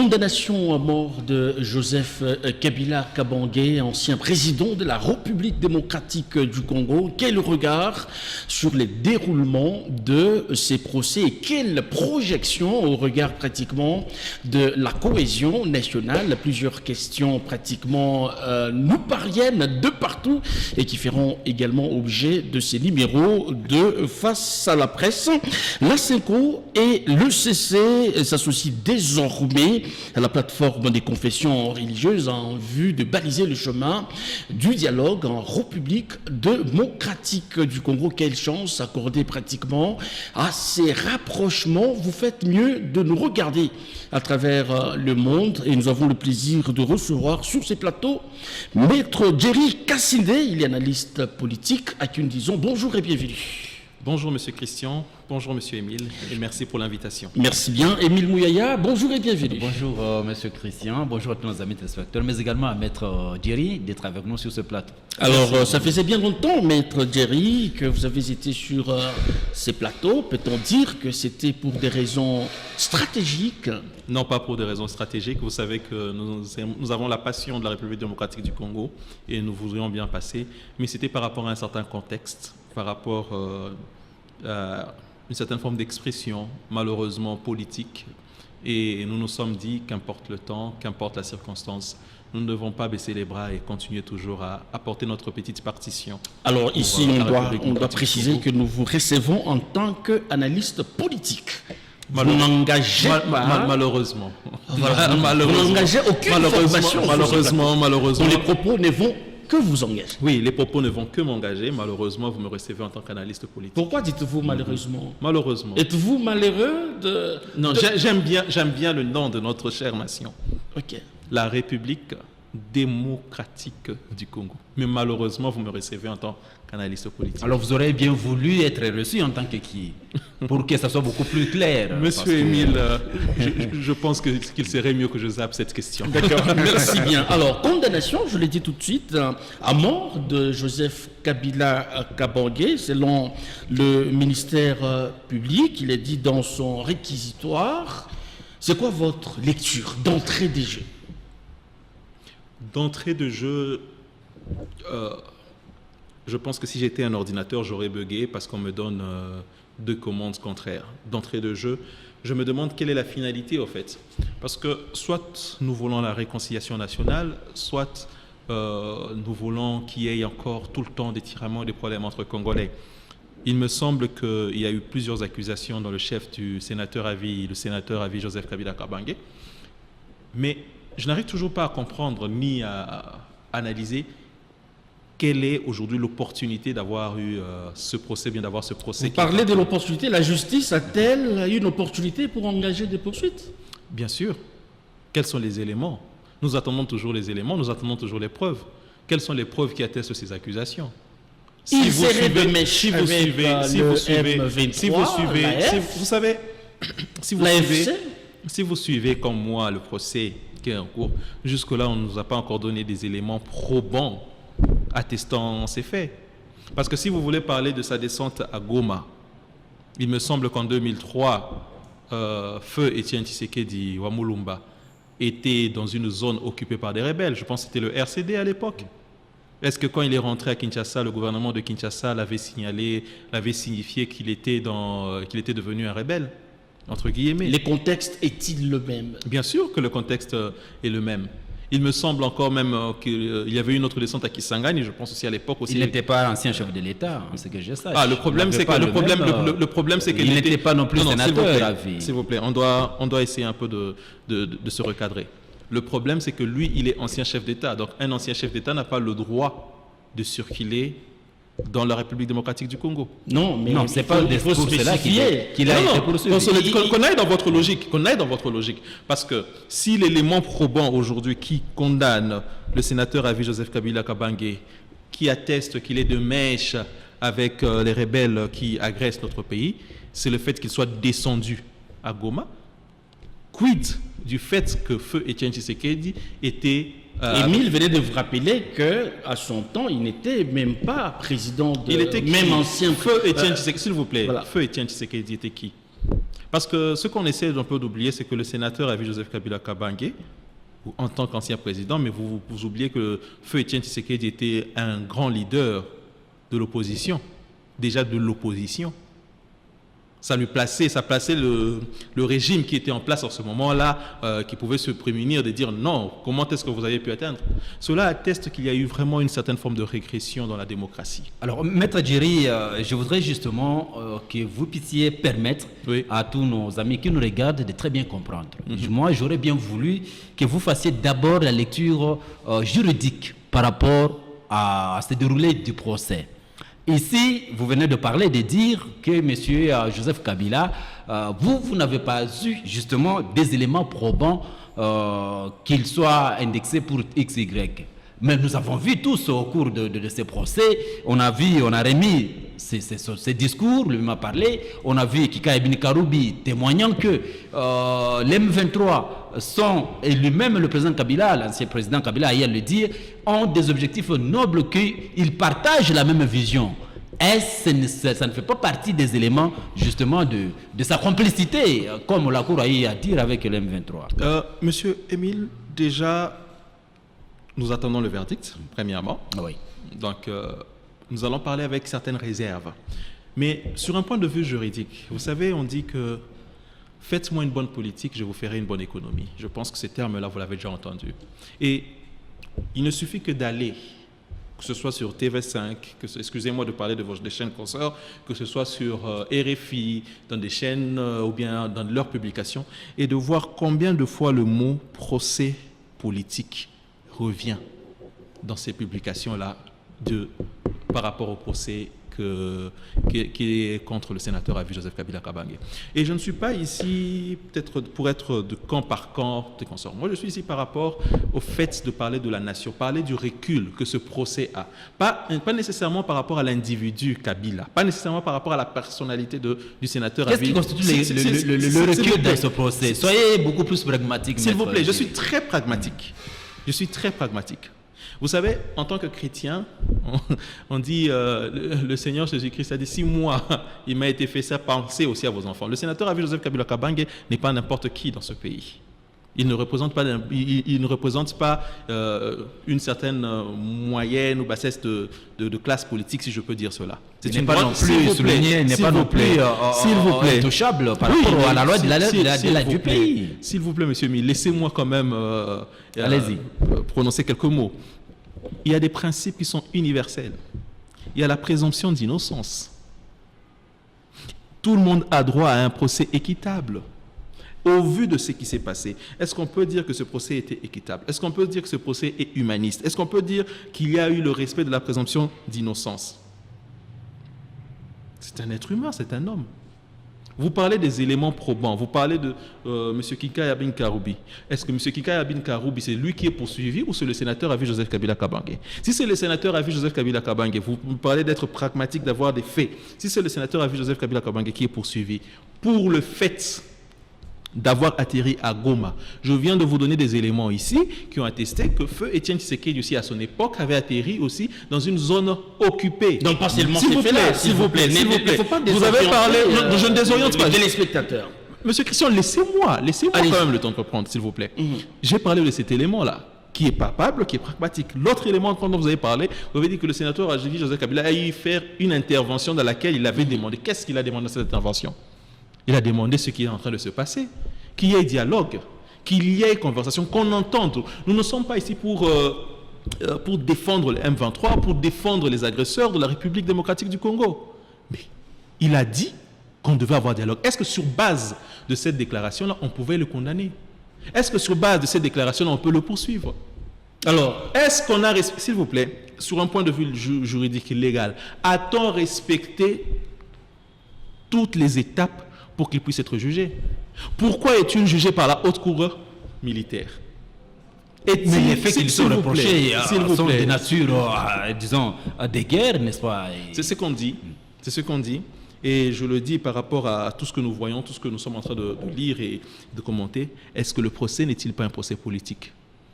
condamnation à mort de Joseph Kabila Kabange, ancien président de la République démocratique du Congo. Quel regard sur les déroulements de ces procès et quelle projection au regard pratiquement de la cohésion nationale? Plusieurs questions pratiquement nous parviennent de partout et qui feront également objet de ces numéros de Face à la presse. La CENCO et le CC s'associent désormais à la plateforme des confessions religieuses en vue de baliser le chemin du dialogue en République démocratique du Congo. Quelle chance accordée pratiquement à ces rapprochements. Vous faites mieux de nous regarder à travers le monde et nous avons le plaisir de recevoir sur ces plateaux Maître Jerry Kassinde, il est analyste politique à qui nous disons bonjour et bienvenue. Bonjour Monsieur Christian, bonjour Monsieur Émile et merci pour l'invitation. Merci bien. Émile Mouyaya, bonjour et bienvenue. Bonjour Monsieur Christian, bonjour à tous nos amis téléspectateurs, mais également à Maître Jerry d'être avec nous sur ce plateau. Alors, ça faisait bien longtemps, Maître Jerry, que vous avez été sur ces plateaux. Peut-on dire que c'était pour des raisons stratégiques? Non, pas pour des raisons stratégiques. Vous savez que nous avons la passion de la République démocratique du Congo et nous voudrions bien passer, mais c'était par rapport à un certain contexte, par rapport à une certaine forme d'expression, malheureusement politique. Et nous nous sommes dit, qu'importe le temps, qu'importe la circonstance, nous ne devons pas baisser les bras et continuer toujours à apporter notre petite partition. Alors ici, on doit préciser que nous vous recevons en tant qu'analyste politique. Vous n'engagez pas. Malheureusement. Voilà, vous n'engagez aucune formation. Malheureusement. Les propos ne vont que vous engager. Oui, les propos ne vont que m'engager. Malheureusement, vous me recevez en tant qu'analyste politique. Pourquoi dites-vous malheureusement? Malheureusement. Êtes-vous malheureux de... Non, j'aime bien le nom de notre chère nation. Ok. La République démocratique du Congo. Mais malheureusement, vous me recevez en tant qu'analyste politique. Alors, vous aurez bien voulu être reçu en tant que qui? Pour que ça soit beaucoup plus clair. Monsieur Émile, je pense qu'il serait mieux que je zappe cette question. D'accord, merci bien. Alors, condamnation, je l'ai dit tout de suite, à mort de Joseph Kabila Kabange, selon le ministère public, il est dit dans son réquisitoire. C'est quoi votre lecture d'entrée des jeux? D'entrée de jeu, je pense que si j'étais un ordinateur, j'aurais bugué parce qu'on me donne deux commandes contraires. D'entrée de jeu, je me demande quelle est la finalité au fait. Parce que soit nous voulons la réconciliation nationale, soit nous voulons qu'il y ait encore tout le temps des tiraillements et des problèmes entre Congolais. Il me semble qu'il y a eu plusieurs accusations dans le chef du sénateur à vie, le sénateur à vie Joseph Kabila Kabange. Mais je n'arrive toujours pas à comprendre ni à analyser quelle est aujourd'hui l'opportunité d'avoir eu ce procès, bien d'avoir ce procès. Vous parlez de l'opportunité, la justice a-t-elle eu une opportunité pour engager des poursuites? Bien sûr. Quels sont les éléments? Nous attendons toujours les éléments, nous attendons toujours les preuves. Quelles sont les preuves qui attestent ces accusations? Si vous suivez comme moi le procès qui est en cours, jusque-là, on ne nous a pas encore donné des éléments probants attestant ces faits. Parce que si vous voulez parler de sa descente à Goma, il me semble qu'en 2003, Feu Etienne Tshisekedi Wamulumba était dans une zone occupée par des rebelles. Je pense que c'était le RCD à l'époque. Est-ce que quand il est rentré à Kinshasa, le gouvernement de Kinshasa l'avait signalé, l'avait signifié qu'il était devenu un rebelle, entre guillemets? Le contexte est-il le même? Bien sûr que le contexte est le même. Il me semble encore même qu'il y avait une autre descente à Kisangani, et je pense aussi à l'époque aussi. Il n'était pas ancien chef de l'État, c'est que je sache. Ah, le problème c'est qu'il n'était pas non plus sénateur à vie. S'il vous plaît, on doit essayer un peu de se recadrer. Le problème c'est que lui, il est ancien chef d'État. Donc un ancien chef d'État n'a pas le droit de circuler dans la République démocratique du Congo. Non, mais non, c'est pas le discours cela qu'il a été poursuivi. Qu'on aille dans votre logique. Parce que si l'élément probant aujourd'hui qui condamne le sénateur à vie Joseph Kabila Kabange, qui atteste qu'il est de mèche avec les rebelles qui agressent notre pays, c'est le fait qu'il soit descendu à Goma. Quid du fait que Feu Etienne Tshisekedi était... Émile venait de vous rappeler qu'à son temps, il n'était même pas président de... Il était même ancien... Feu Etienne Tshisekedi, s'il vous plaît. Voilà. Feu Etienne Tshisekedi était qui? Parce que ce qu'on essaie d'un peu d'oublier, c'est que le sénateur a vu Joseph Kabila Kabange en tant qu'ancien président, mais vous oubliez que Feu Etienne Tshisekedi était un grand leader de l'opposition, déjà de l'opposition. Ça plaçait le régime qui était en place en ce moment-là, qui pouvait se prémunir de dire non, comment est-ce que vous avez pu atteindre. Cela atteste qu'il y a eu vraiment une certaine forme de régression dans la démocratie. Alors, Maître Djeri, je voudrais justement que vous puissiez permettre à tous nos amis qui nous regardent de très bien comprendre. Moi, j'aurais bien voulu que vous fassiez d'abord la lecture juridique par rapport à ce déroulé du procès. Ici, vous venez de parler, de dire que M. Joseph Kabila, vous n'avez pas eu justement des éléments probants qu'il soit indexé pour XY. Mais nous avons vu tous au cours de ces procès, on a remis ces discours, lui m'a parlé, on a vu Kika Ibn Karoubi témoignant que les M23 sont, et lui-même le président Kabila, l'ancien président Kabila a hier le dire, ont des objectifs nobles, qu'ils partagent la même vision. Est-ce ça ne fait pas partie des éléments justement de sa complicité, comme la Cour a eu à dire avec le M23? Monsieur Émile, déjà, nous attendons le verdict, premièrement. Oui. Donc, nous allons parler avec certaines réserves. Mais sur un point de vue juridique, vous savez, on dit que faites-moi une bonne politique, je vous ferai une bonne économie. Je pense que ces termes-là, vous l'avez déjà entendu. Et il ne suffit que d'aller, que ce soit sur TV5, excusez-moi de parler des chaînes consorts, que ce soit sur RFI, dans des chaînes ou bien dans leurs publications, et de voir combien de fois le mot procès politique revient dans ces publications-là par rapport au procès qui est contre le sénateur à vie Joseph Kabila Kabange. Et je ne suis pas ici peut-être pour être de camp par camp des consorts. Moi, je suis ici par rapport au fait de parler de la nation, parler du recul que ce procès a. Pas nécessairement par rapport à l'individu Kabila, pas nécessairement par rapport à la personnalité du sénateur. Qu'est-ce qui constitue le recul de ce procès? Soyez beaucoup plus pragmatique. S'il vous plaît, je suis très pragmatique. Je suis très pragmatique. Vous savez, en tant que chrétien, on dit, le Seigneur Jésus-Christ a dit, si moi, il m'a été fait ça, pensez aussi à vos enfants. Le sénateur Avi Joseph Kabila Kabange n'est pas n'importe qui dans ce pays. Il ne représente pas une certaine moyenne ou bassesse de classe politique, si je peux dire cela. C'est une pas non plus souligné, il n'est pas non plus intouchable par rapport à la loi du pays. S'il vous plaît, monsieur Mille, laissez-moi quand même prononcer quelques mots. Il y a des principes qui sont universels. Il y a la présomption d'innocence. Tout le monde a droit à un procès équitable. Au vu de ce qui s'est passé, est-ce qu'on peut dire que ce procès était équitable? Est-ce qu'on peut dire que ce procès est humaniste? Est-ce qu'on peut dire qu'il y a eu le respect de la présomption d'innocence? C'est un être humain, c'est un homme. Vous parlez des éléments probants, vous parlez de M. Kika Ibn Karoubi. Est-ce que M. Kika Ibn Karoubi, c'est lui qui est poursuivi ou c'est le sénateur Avi Joseph Kabila Kabange? Si c'est le sénateur Avi Joseph Kabila Kabange, vous parlez d'être pragmatique, d'avoir des faits. Si c'est le sénateur Avi Joseph Kabila Kabange qui est poursuivi pour le fait d'avoir atterri à Goma. Je viens de vous donner des éléments ici qui ont attesté que Feu Etienne Tshisekedi aussi à son époque avait atterri aussi dans une zone occupée. Donc pas seulement ces faits-là, s'il vous plaît. Vous avez parlé, je ne désoriente pas. Les spectateurs. Monsieur Christian, laissez-moi quand même le temps de reprendre, s'il vous plaît. J'ai parlé de cet élément-là, qui est palpable, qui est pragmatique. L'autre élément dont vous avez parlé, vous avez dit que le sénateur Avi Joseph Kabila a eu faire une intervention dans laquelle il avait demandé. Qu'est-ce qu'il a demandé dans cette intervention? Il a demandé ce qui est en train de se passer, qu'il y ait dialogue, qu'il y ait conversation, qu'on entende. Nous ne sommes pas ici pour défendre le M23, pour défendre les agresseurs de la République démocratique du Congo. Mais il a dit qu'on devait avoir dialogue. Est-ce que sur base de cette déclaration-là, on pouvait le condamner? Est-ce que sur base de cette déclaration-là, on peut le poursuivre? Alors, est-ce qu'on a, s'il vous plaît, sur un point de vue juridique et légal, a-t-on respecté toutes les étapes pour qu'il puisse être jugé? Pourquoi est-il jugé par la haute cour militaire? Mais les faits qu'ils sont reprochés sont de nature, disons, des guerres, n'est-ce pas? C'est ce qu'on dit. C'est ce qu'on dit. Et je le dis par rapport à tout ce que nous voyons, tout ce que nous sommes en train de lire et de commenter. Est-ce que le procès n'est-il pas un procès politique?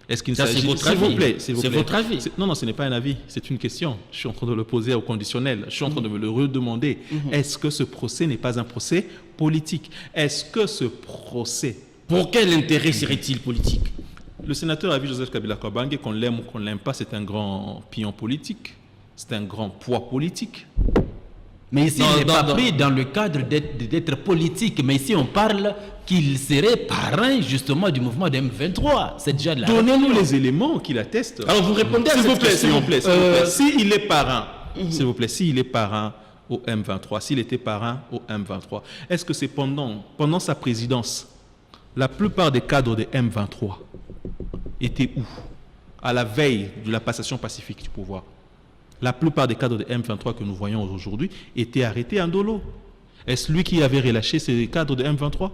Est-ce qu'il Ça, c'est s'agit... votre S'il vous avis. plaît, C'est votre avis. Non, ce n'est pas un avis, c'est une question. Je suis en train de le poser au conditionnel. Je suis en train de me le redemander. Est-ce que ce procès n'est pas un procès politique? Est-ce que ce procès... Pour quel intérêt serait-il politique? Le sénateur a vu Joseph Kabila Kabange, qu'on l'aime ou qu'on ne l'aime pas, c'est un grand pion politique. C'est un grand poids politique. Mais ici, il n'est pas pris dans le cadre d'être politique. Mais ici, on parle qu'il serait parrain justement du mouvement de M23. C'est déjà de la... Donnez-nous les éléments qui l'attestent. Alors vous répondez à cette question. S'il vous plaît. S'il est parrain, s'il vous plaît, s'il est parrain au M23, s'il était parrain au M23, est-ce que c'est pendant sa présidence, la plupart des cadres de M23 étaient où? À la veille de la passation pacifique du pouvoir. La plupart des cadres de M23 que nous voyons aujourd'hui étaient arrêtés en dolo. Est-ce lui qui avait relâché ces cadres de M23?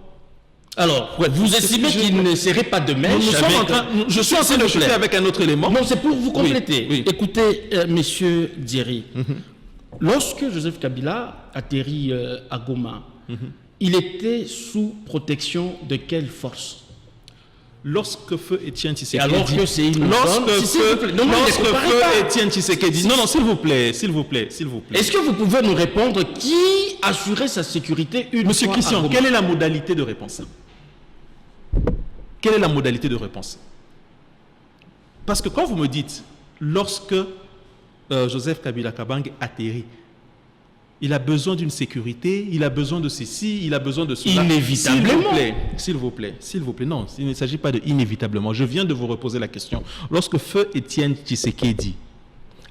Alors, vous estimez qu'il ne serait pas de mèche je suis en train de chuter avec un autre élément. Non, c'est pour vous compléter. Oui. Écoutez, monsieur Dieri, lorsque Joseph Kabila atterrit à Goma, il était sous protection de quelle force? Lorsque feu Étienne Tshisekedi... Alors que c'est une Étienne Tshisekedi... Non, s'il vous plaît. Est-ce que vous pouvez nous répondre qui assurait sa sécurité une Monsieur fois Christian, à Goma? quelle est la modalité de réponse? Quelle est la modalité de réponse? Parce que quand vous me dites, lorsque Joseph Kabila Kabange atterrit, il a besoin d'une sécurité, il a besoin de ceci, il a besoin de cela. Inévitablement. S'il vous plaît. Non, il ne s'agit pas de inévitablement. Je viens de vous reposer la question. Lorsque feu Étienne Tshisekedi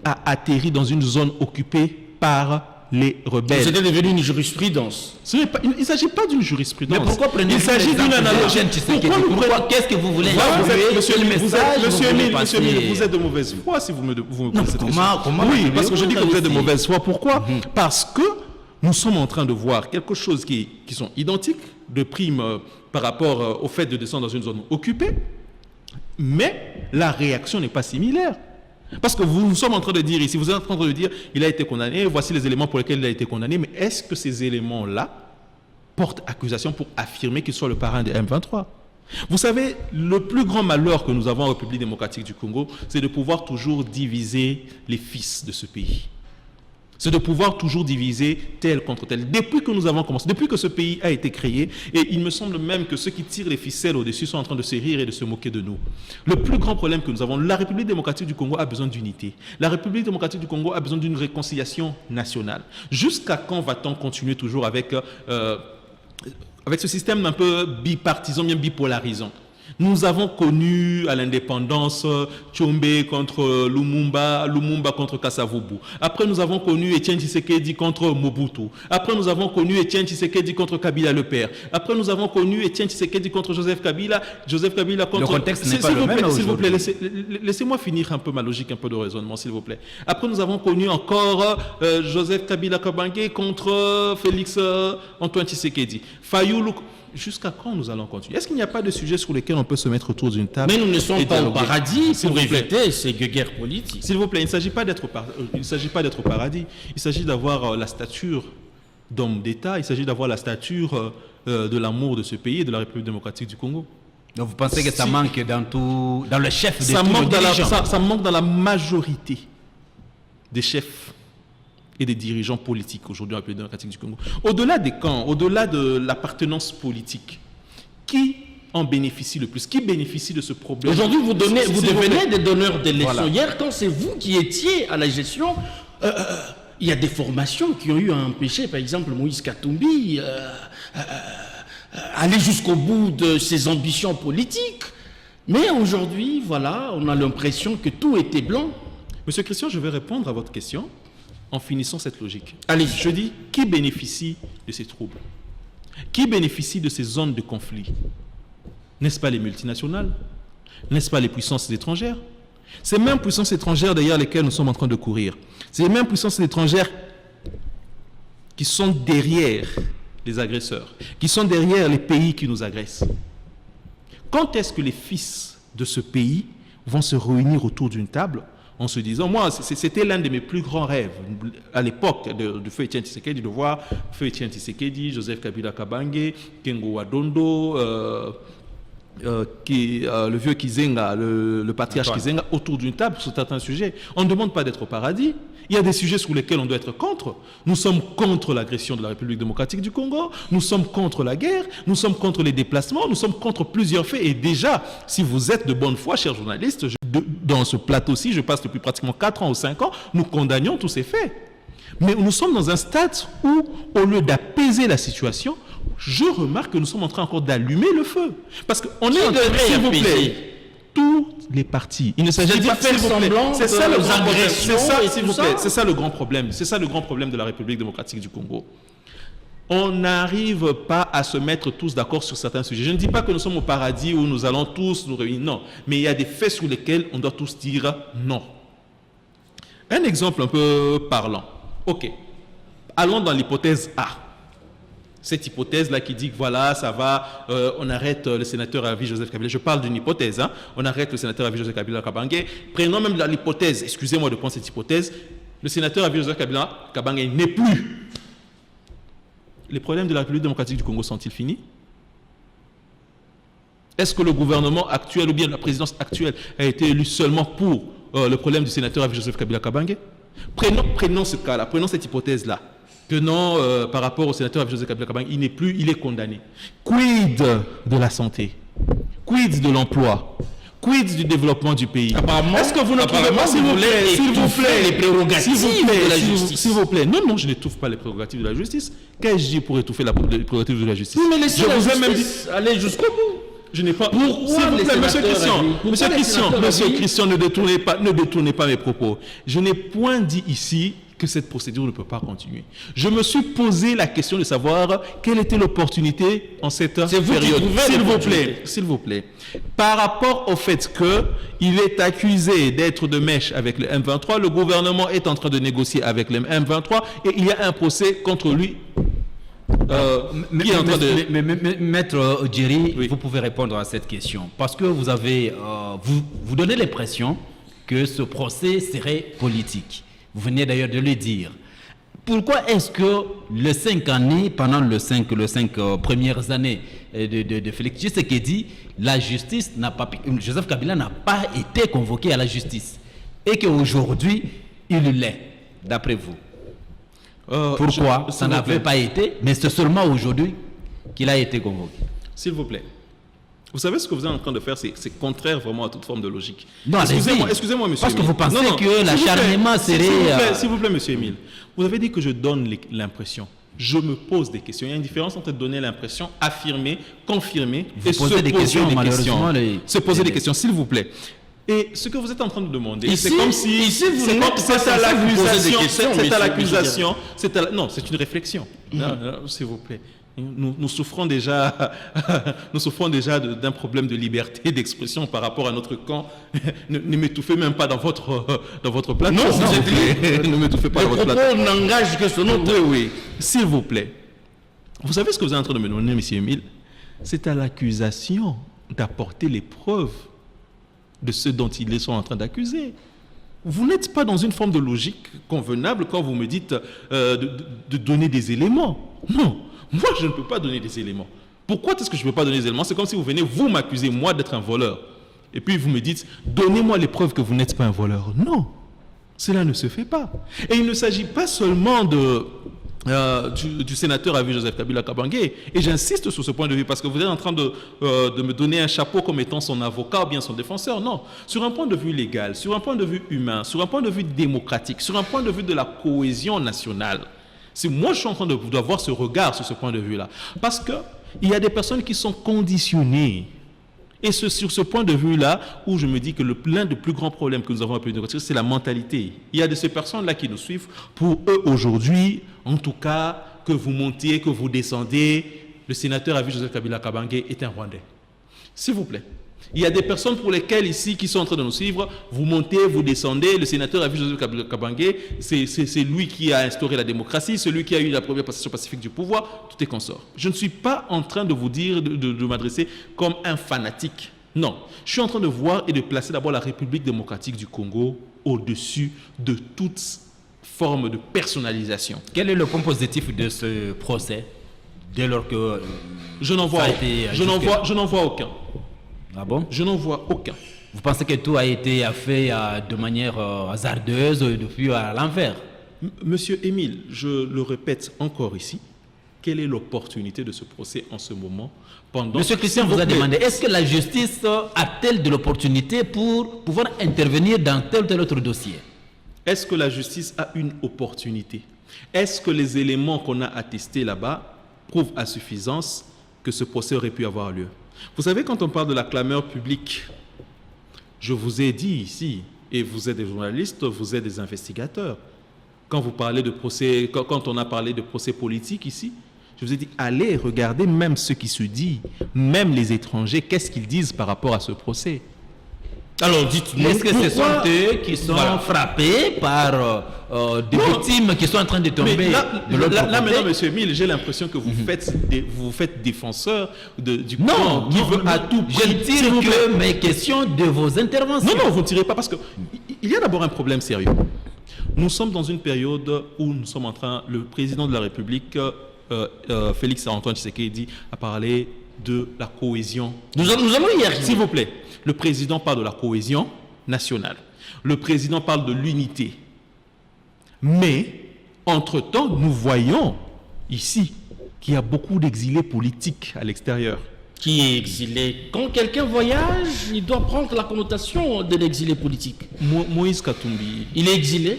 a atterri dans une zone occupée par les rebelles. C'était devenu une jurisprudence. Il ne s'agit pas d'une jurisprudence. Mais pourquoi prenez-vous Il s'agit d'une analogie. Qu'est-ce que vous voulez? Monsieur Emile, vous êtes de mauvaise foi si vous me posez cette question. Oui, parce que je dis que vous êtes de mauvaise foi. Pourquoi? Parce que nous sommes en train de voir quelque chose qui sont identiques de prime par rapport au fait de descendre dans une zone occupée, mais la réaction n'est pas similaire. Parce que nous sommes en train de dire ici, vous êtes en train de dire, il a été condamné, voici les éléments pour lesquels il a été condamné, mais est-ce que ces éléments-là portent accusation pour affirmer qu'il soit le parrain de M23? Vous savez, le plus grand malheur que nous avons en République démocratique du Congo, c'est de pouvoir toujours diviser les fils de ce pays. C'est de pouvoir toujours diviser tel contre tel. Depuis que nous avons commencé, depuis que ce pays a été créé, et il me semble même que ceux qui tirent les ficelles au-dessus sont en train de se rire et de se moquer de nous. Le plus grand problème que nous avons, la République démocratique du Congo a besoin d'unité. La République démocratique du Congo a besoin d'une réconciliation nationale. Jusqu'à quand va-t-on continuer toujours avec ce système un peu bipartisan, bien bipolarisant? Nous avons connu à l'indépendance Tshombe contre Lumumba, Lumumba contre Kasavubu. Après, nous avons connu Étienne Tshisekedi contre Mobutu. Après, nous avons connu Étienne Tshisekedi contre Kabila le père. Après, nous avons connu Étienne Tshisekedi contre Joseph Kabila contre... Le contexte n'est pas le même. S'il vous plaît, laissez-moi finir un peu ma logique, un peu de raisonnement, s'il vous plaît. Après, nous avons connu encore Joseph Kabila Kabange contre Félix Antoine Tshisekedi. Fayoulou... Jusqu'à quand nous allons continuer? Est-ce qu'il n'y a pas de sujets sur lesquels on peut se mettre autour d'une table? Mais nous ne sommes pas au paradis pour éviter ces guerres politiques. S'il vous plaît, il ne s'agit pas d'être au paradis. Il s'agit d'avoir la stature d'homme d'État. Il s'agit d'avoir la stature de l'amour de ce pays et de la République démocratique du Congo. Donc vous pensez que ça manque dans le chef de tous nos dirigeants? Ça manque dans la majorité des chefs et des dirigeants politiques aujourd'hui en République démocratique du Congo. Au-delà des camps, au-delà de l'appartenance politique, qui en bénéficie le plus? Qui bénéficie de ce problème? Aujourd'hui, vous devenez des donneurs de leçons. Voilà. Hier, quand c'est vous qui étiez à la gestion, il y a des formations qui ont eu à empêcher, par exemple, Moïse Katumbi, aller jusqu'au bout de ses ambitions politiques. Mais aujourd'hui, voilà, on a l'impression que tout était blanc. Monsieur Christian, je vais répondre à votre question en finissant cette logique. Allez, je dis, qui bénéficie de ces troubles? Qui bénéficie de ces zones de conflit? N'est-ce pas les multinationales? N'est-ce pas les puissances étrangères? Ces mêmes puissances étrangères derrière lesquelles nous sommes en train de courir. Ces mêmes puissances étrangères qui sont derrière les agresseurs, qui sont derrière les pays qui nous agressent. Quand est-ce que les fils de ce pays vont se réunir autour d'une table en se disant, moi, c'était l'un de mes plus grands rêves à l'époque de Feu Étienne Tshisekedi, de voir Feu Étienne Tshisekedi, Joseph Kabila Kabange, Kengo Wadondo, le vieux Kizenga, le patriarche Kizenga, autour d'une table sur certains sujets. On ne demande pas d'être au paradis. Il y a des sujets sur lesquels on doit être contre. Nous sommes contre l'agression de la République démocratique du Congo, nous sommes contre la guerre, nous sommes contre les déplacements, nous sommes contre plusieurs faits. Et déjà, si vous êtes de bonne foi, chers journalistes, dans ce plateau-ci, je passe depuis pratiquement 4 ans ou 5 ans, nous condamnions tous ces faits. Mais nous sommes dans un stade où, au lieu d'apaiser la situation, je remarque que nous sommes en train encore d'allumer le feu. Parce qu'on est en train, s'il vous plaît, toutes les parties. Il ne s'agit pas de faire semblant. C'est ça le grand problème. C'est ça, s'il vous plaît. C'est ça le grand problème. C'est ça le grand problème de la République démocratique du Congo. On n'arrive pas à se mettre tous d'accord sur certains sujets. Je ne dis pas que nous sommes au paradis où nous allons tous nous réunir. Non. Mais il y a des faits sur lesquels on doit tous dire non. Un exemple un peu parlant. OK. Allons dans l'hypothèse A. Cette hypothèse-là qui dit que voilà, ça va, on arrête le sénateur Avi Joseph Kabila. Je parle d'une hypothèse, hein. On arrête le sénateur Avi Joseph Kabila Kabange. Prenons même l'hypothèse, excusez-moi de prendre cette hypothèse, le sénateur Avi Joseph Kabila Kabange n'est plus. Les problèmes de la République démocratique du Congo sont-ils finis? Est-ce que le gouvernement actuel ou bien la présidence actuelle a été élue seulement pour le problème du sénateur Avi Joseph Kabila Kabange? Prenons ce cas-là, prenons cette hypothèse-là. Que non, par rapport au sénateur Avi Joseph Kabila Kabange, il n'est plus, il est condamné. Quid de la santé? Quid de l'emploi? Quid du développement du pays? Est-ce que vous ne trouvez pas, s'il vous plaît, les prérogatives de la justice? S'il vous plaît, non, je n'étouffe pas les prérogatives de la justice. Qu'ai-je dit pour étouffer les prérogatives de la justice? Oui, mais laissez la justice aller jusqu'au bout. Je n'ai pas. S'il vous plaît, Monsieur Christian, ne détournez pas mes propos. Je n'ai point dit ici que cette procédure ne peut pas continuer. Je me suis posé la question de savoir quelle était l'opportunité en cette période. S'il vous plaît. Par rapport au fait qu'il est accusé d'être de mèche avec le M23, le gouvernement est en train de négocier avec le M23 et il y a un procès contre lui. Maître Djeri, oui. Vous pouvez répondre à cette question parce que vous avez, vous donnez l'impression que ce procès serait politique. Vous venez d'ailleurs de le dire. Pourquoi est-ce que les 5 années, pendant les 5 premières années de Félix Tshisekedi, la justice n'a pas, Joseph Kabila n'a pas été convoqué à la justice et qu'aujourd'hui il l'est, d'après vous? Pourquoi ça n'avait pas été, mais c'est seulement aujourd'hui qu'il a été convoqué? S'il vous plaît. Vous savez ce que vous êtes en train de faire, c'est contraire vraiment à toute forme de logique. Non, excusez-moi, monsieur. Parce que vous pensez que l'acharnement serait... S'il vous plaît, monsieur Émile. Vous avez dit que je donne l'impression. Je me pose des questions. Il y a une différence entre donner l'impression, affirmer, confirmer et se poser des questions. Se poser des questions, s'il vous plaît. Et ce que vous êtes en train de demander, c'est comme si... C'est à l'accusation. Non, c'est une réflexion. S'il vous plaît. Nous souffrons déjà d'un problème de liberté d'expression par rapport à notre camp. Ne m'étouffez même pas dans votre plateau. Non, s'il vous plaît. Ne m'étouffez pas dans votre plateau. Le propos n'engage que ce nom. Oui. S'il vous plaît. Vous savez ce que vous êtes en train de me donner, M. Émile? C'est à l'accusation d'apporter les preuves de ce dont ils sont en train d'accuser. Vous n'êtes pas dans une forme de logique convenable quand vous me dites de donner des éléments. Non. Moi, je ne peux pas donner des éléments. Pourquoi est-ce que je ne peux pas donner des éléments? C'est comme si vous venez, vous m'accusez, moi, d'être un voleur. Et puis, vous me dites, donnez-moi les preuves que vous n'êtes pas un voleur. Non, cela ne se fait pas. Et il ne s'agit pas seulement du sénateur Avi Joseph Kabila Kabange. Et j'insiste sur ce point de vue parce que vous êtes en train de me donner un chapeau comme étant son avocat ou bien son défenseur. Non, sur un point de vue légal, sur un point de vue humain, sur un point de vue démocratique, sur un point de vue de la cohésion nationale. C'est moi, je suis en train d'avoir ce regard sur ce point de vue-là. Parce qu'il y a des personnes qui sont conditionnées. Et c'est sur ce point de vue-là où je me dis que l'un des plus grands problèmes que nous avons à République démocratique, c'est la mentalité. Il y a de ces personnes-là qui nous suivent. Pour eux, aujourd'hui, en tout cas, que vous montiez, que vous descendez, le sénateur Avi Joseph Kabila Kabange est un Rwandais. S'il vous plaît. Il y a des personnes pour lesquelles ici qui sont en train de nous suivre, vous montez, vous descendez, le sénateur Avi Joseph Kabila Kabange, c'est lui qui a instauré la démocratie, celui qui a eu la première passation pacifique du pouvoir, tout est consort. Je ne suis pas en train de vous dire, de m'adresser comme un fanatique. Non, je suis en train de voir et de placer d'abord la République démocratique du Congo au-dessus de toute forme de personnalisation. Quel est le point positif de ce procès dès lors que je n'en vois aucun. Ah bon? Je n'en vois aucun. Vous pensez que tout a été fait de manière hasardeuse depuis à l'envers? Monsieur Émile, je le répète encore ici, quelle est l'opportunité de ce procès en ce moment pendant... Monsieur Christian vous a demandé, est-ce que la justice a-t-elle de l'opportunité pour pouvoir intervenir dans tel ou tel autre dossier? Est-ce que la justice a une opportunité? Est-ce que les éléments qu'on a attestés là-bas prouvent à suffisance que ce procès aurait pu avoir lieu? Vous savez, quand on parle de la clameur publique, je vous ai dit ici, et vous êtes des journalistes, vous êtes des investigateurs, quand vous parlez de procès, quand on a parlé de procès politique ici, je vous ai dit, allez regarder même ce qui se dit, même les étrangers, qu'est-ce qu'ils disent par rapport à ce procès. Alors, dites-nous, est-ce que ce sont eux qui sont frappés par des victimes qui sont en train de tomber de l'autre côté? Là, maintenant, monsieur Emile, j'ai l'impression que vous vous faites défenseur du camp qui veut à tout prix. Je ne tire que mes questions de vos interventions. Non, vous ne tirez pas, parce qu'il y a d'abord un problème sérieux. Nous sommes dans une période où nous sommes en train, le président de la République, Félix Antoine Tshisekedi, a parlé de la cohésion. Nous allons y arriver. S'il vous plaît. Le président parle de la cohésion nationale. Le président parle de l'unité. Mais, entre-temps, nous voyons ici qu'il y a beaucoup d'exilés politiques à l'extérieur. Qui est exilé? Quand quelqu'un voyage, il doit prendre la connotation de l'exilé politique. Moïse Katumbi. Il est exilé?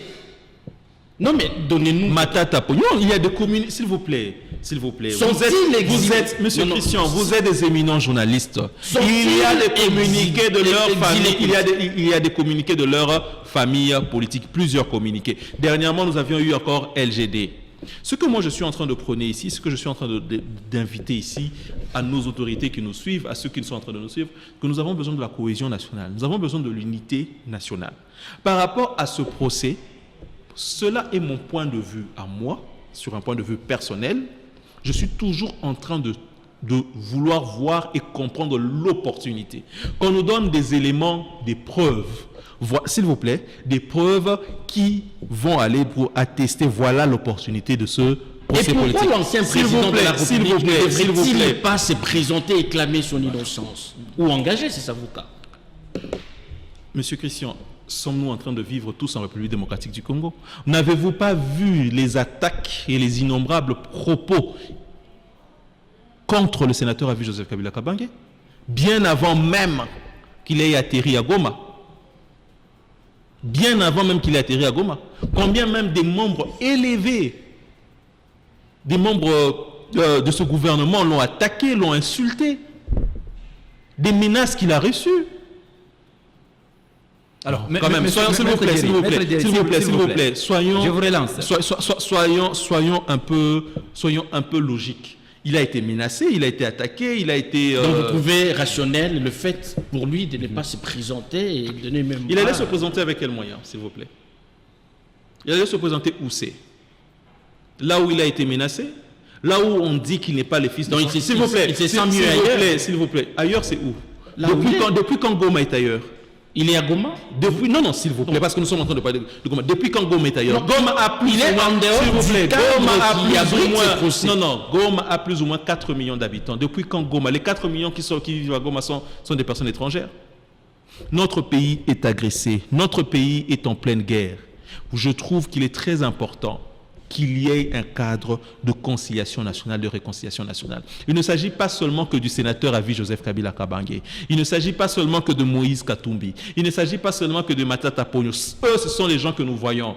Non, mais donnez-nous... Matata Pognon, il y a des communes... S'il vous plaît. Vous êtes, monsieur Christian, vous êtes des éminents journalistes. Il y a des communiqués de leur famille, il y a des communiqués de leur famille politique, plusieurs communiqués. Dernièrement, nous avions eu encore LGD. Ce que moi je suis en train de prôner ici, ce que je suis en train d'inviter ici à nos autorités qui nous suivent, à ceux qui sont en train de nous suivre, que nous avons besoin de la cohésion nationale, nous avons besoin de l'unité nationale. Par rapport à ce procès, cela est mon point de vue à moi, sur un point de vue personnel. Je suis toujours en train de vouloir voir et comprendre l'opportunité. Qu'on nous donne des éléments, des preuves, s'il vous plaît, des preuves qui vont aller pour attester, voilà l'opportunité de ce procès politique. Et pourquoi l'ancien président de la République ne devrait-il pas se présenter et clamer son innocence? Ou engager ses avocats? Monsieur Christian, sommes-nous en train de vivre tous en République démocratique du Congo? N'avez-vous pas vu les attaques et les innombrables propos contre le sénateur à vie Joseph Kabila Kabange, bien avant même qu'il ait atterri à Goma? Bien avant même qu'il ait atterri à Goma. Combien même des membres élevés, des membres de ce gouvernement l'ont attaqué, l'ont insulté, des menaces qu'il a reçues. Alors, quand même, s'il vous plaît, soyons, je vous relance. Soyons un peu logiques. Il a été menacé, il a été attaqué, il a été... Donc vous trouvez rationnel le fait pour lui de ne pas se présenter et donner même... Il allait se présenter avec quel moyen, s'il vous plaît? Il allait se présenter où c'est? Là où il a été menacé? Là où on dit qu'il n'est pas le fils de... Donc s'il vous plaît, il se sent mieux ailleurs. S'il vous plaît, ailleurs c'est où? Depuis quand Goma est ailleurs? Il est à Goma? Non, s'il vous plaît, parce que nous sommes en train de parler de Goma. Depuis quand Goma est ailleurs? Goma a plus Goma a plus ou moins 4 millions d'habitants. Depuis quand Goma? Les 4 millions qui vivent à Goma sont des personnes étrangères. Notre pays est agressé. Notre pays est en pleine guerre. Je trouve qu'il est très important qu'il y ait un cadre de conciliation nationale, de réconciliation nationale. Il ne s'agit pas seulement que du sénateur à vie Joseph Kabila Kabange. Il ne s'agit pas seulement que de Moïse Katumbi. Il ne s'agit pas seulement que de Matata Pogno. Eux, ce sont les gens que nous voyons.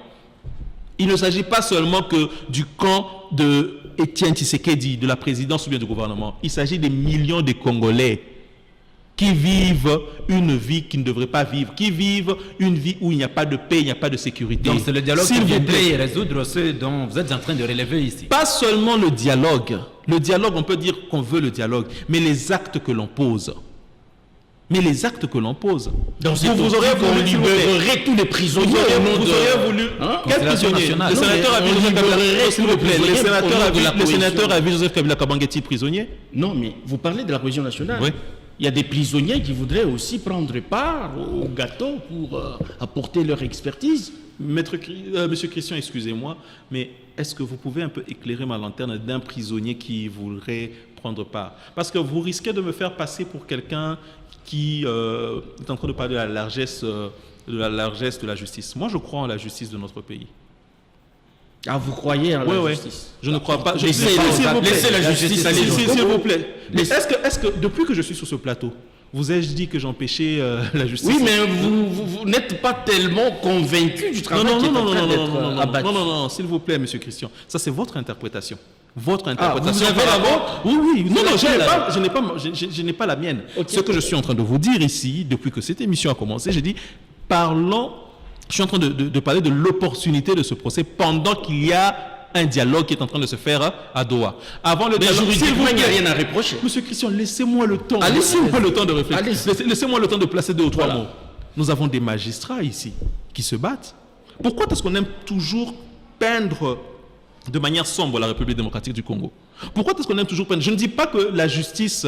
Il ne s'agit pas seulement que du camp de Étienne Tshisekedi, de la présidence ou bien du gouvernement. Il s'agit des millions de Congolais qui vivent une vie qu'ils ne devraient pas vivre, qui vivent une vie où il n'y a pas de paix, il n'y a pas de sécurité. Donc c'est le dialogue qui viendrait résoudre ce dont vous êtes en train de relever ici. Pas seulement le dialogue. Le dialogue, on peut dire qu'on veut le dialogue, mais les actes que l'on pose. Donc vous aurez voulu libérer tous les prisonniers. Vous auriez voulu... Quel prisonnier? Le sénateur à vie Joseph Kabila, s'il vous plaît. Le sénateur à vie Joseph Kabila Kabange est-il prisonnier? Non, mais vous parlez de la cohésion nationale. Oui. Il y a des prisonniers qui voudraient aussi prendre part au gâteau pour apporter leur expertise. Monsieur Christian, excusez-moi, mais est-ce que vous pouvez un peu éclairer ma lanterne d'un prisonnier qui voudrait prendre part. Parce que vous risquez de me faire passer pour quelqu'un qui est en train de parler de la largesse de la justice. Moi, je crois en la justice de notre pays. Ah, vous croyez en la justice? Je ne crois pas. Laissez la justice aller. S'il vous plaît. Est-ce que depuis que je suis sur ce plateau, vous ai-je dit que j'empêchais la justice? Oui, mais vous n'êtes pas tellement convaincu du travail qui est en train d'être abattu. Non, s'il vous plaît, monsieur Christian. Ça, c'est votre interprétation. Votre interprétation. Vous avez la vôtre? Oui. Non, je n'ai pas la mienne. Okay. Ce que je suis en train de vous dire ici, depuis que cette émission a commencé, j'ai dit, je suis en train de parler de l'opportunité de ce procès pendant qu'il y a un dialogue qui est en train de se faire à Doha. Avant le dialogue, il n'y a rien à reprocher. Monsieur Christian, laissez-moi le temps. Laissez-moi le temps de réfléchir. Laissez-moi le temps de placer 2 ou 3 mots. Nous avons des magistrats ici qui se battent. Pourquoi est-ce qu'on aime toujours peindre de manière sombre la République démocratique du Congo? Pourquoi est-ce qu'on aime toujours peindre? Je ne dis pas que la justice,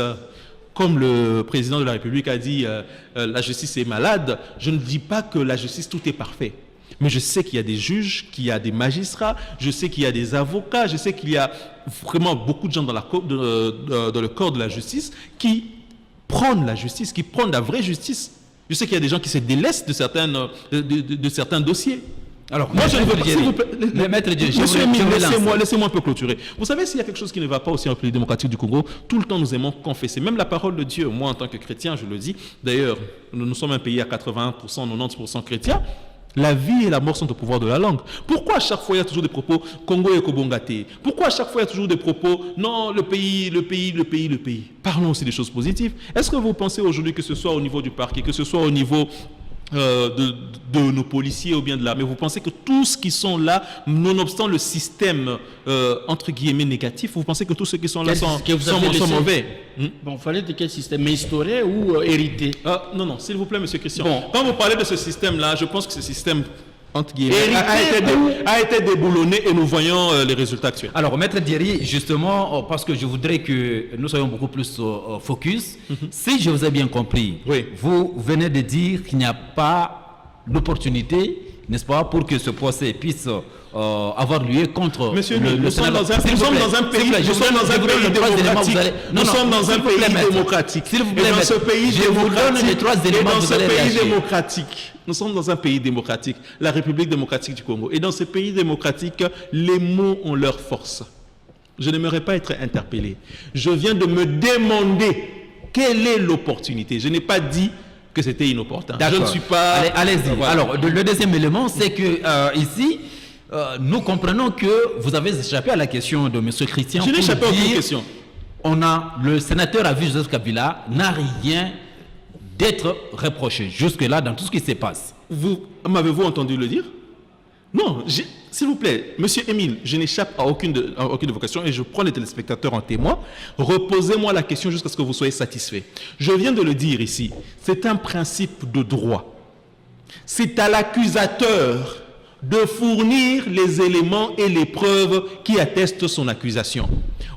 comme le président de la République a dit, la justice est malade. Je ne dis pas que la justice, tout est parfait. Mais je sais qu'il y a des juges, qu'il y a des magistrats, je sais qu'il y a des avocats, je sais qu'il y a vraiment beaucoup de gens dans le corps de la justice qui prônent la justice, qui prônent la vraie justice. Je sais qu'il y a des gens qui se délaissent de certains dossiers. Alors, moi, je ne veux pas, s'il vous plaît, Maître Dieu, laissez-moi un peu clôturer. Vous savez, s'il y a quelque chose qui ne va pas aussi en République démocratique du Congo, tout le temps nous aimons confesser. Même la parole de Dieu, moi en tant que chrétien, je le dis. D'ailleurs, nous sommes un pays à 80%, 90% chrétiens. La vie et la mort sont au pouvoir de la langue. Pourquoi à chaque fois il y a toujours des propos Congo et Kobongate? Pourquoi à chaque fois il y a toujours des propos non, le pays? Parlons aussi des choses positives. Est-ce que vous pensez aujourd'hui que ce soit au niveau du parquet, que ce soit au niveau de nos policiers ou bien de l'armée, vous pensez que tous qui sont là, nonobstant le système entre guillemets négatif, vous pensez que tous ceux qui sont là sont mauvais? Bon, fallait de quel système? Instauré ou hérité? Non, s'il vous plaît, monsieur Christian. Bon. Quand vous parlez de ce système-là, je pense que ce système entre guillemets, a été déboulonné et nous voyons les résultats actuels. Alors, Maître Diéry, justement, parce que je voudrais que nous soyons beaucoup plus focus, si je vous ai bien compris, vous venez de dire qu'il n'y a pas l'opportunité, n'est-ce pas, pour que ce procès puisse avoir lieu contre Monsieur, nous sommes dans un pays démocratique. Nous sommes dans un pays démocratique. S'il vous plaît, dans ce pays démocratique, nous sommes dans un pays démocratique, la République démocratique du Congo. Et dans ce pays démocratique, les mots ont leur force. Je n'aimerais pas être interpellé. Je viens de me demander quelle est l'opportunité. Je n'ai pas dit que c'était inopportun. D'accord. Je ne suis pas... Allez-y. Voilà. Alors, le deuxième élément, c'est que ici, nous comprenons que vous avez échappé à la question de M. Christian. Je n'ai échappé à aucune question. Le sénateur a vu Joseph Kabila n'a rien d'être reproché jusque-là dans tout ce qui se passe. M'avez-vous entendu le dire? Non, s'il vous plaît, monsieur Émile, je n'échappe à aucune de vos questions et je prends les téléspectateurs en témoin. Reposez-moi la question jusqu'à ce que vous soyez satisfait. Je viens de le dire ici, c'est un principe de droit. C'est à l'accusateur de fournir les éléments et les preuves qui attestent son accusation.